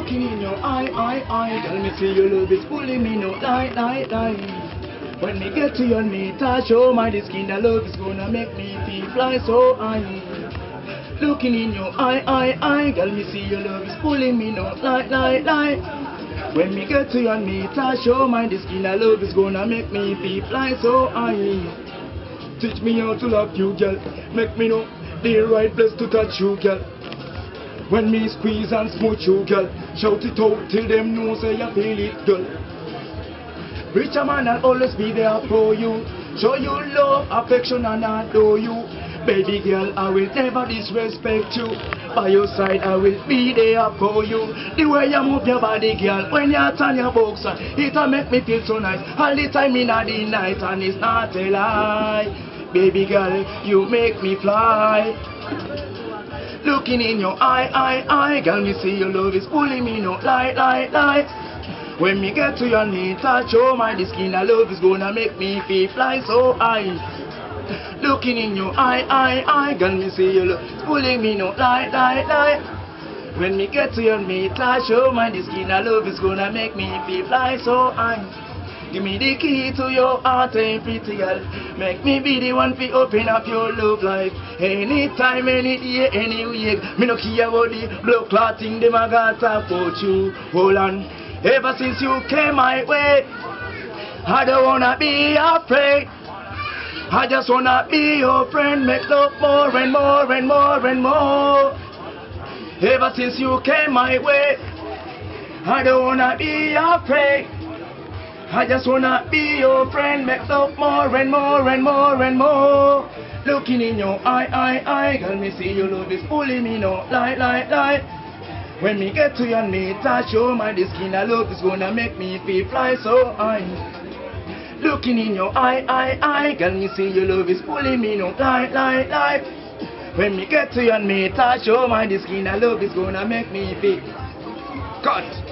Looking in your eye, girl, me see your love is pulling me no lie. When me get to your knee, touch oh my the skin, that love is gonna make me feel fly so high. Looking in your eye, girl, me see your love is pulling me no lie. When me get to your knee, touch oh my the skin, that love is gonna make me feel fly so high. Teach me how to love you, girl. Make me know the right place to touch you, girl. When me squeeze and smooch you, girl, shout it out till them know say you feel it, girl. Richer man, I'll always be there for you. Show you love, affection and adore you. Baby girl, I will never disrespect you. By your side, I will be there for you. The way you move your body, girl, when you turn your boxer, it'll make me feel so nice. All the time in the night, and it's not a lie. Baby girl, you make me fly. Looking in your eye, girl, me see your love is pulling me no lie. When me get to your knee, touch oh my the skin, that love is gonna make me feel fly so high. Looking in your eye, girl, me see your love is pulling me no lie. When me get to your knee, touch oh my the skin, that love is gonna make me feel fly so high. Give me the key to your heart, ain't pretty girl. Make me be the one to open up your love life. Anytime, any day, anyway. Me no care about the blood clotting, them I got about you. Hold on. Ever since you came my way, I don't wanna be afraid. I just wanna be your friend. Make love more and more and more and more. Ever since you came my way, I don't wanna be afraid. I just wanna be your friend, make love more and more and more and more. Looking in your eye, girl, me see your love is pulling me no lie. When me get to your knee, touch oh my the skin, that love is gonna make me feel fly so high. Looking in your eye, girl, me see your love is pulling me no lie. When me get to your knee, touch oh my the skin, that love is gonna make me feel cut.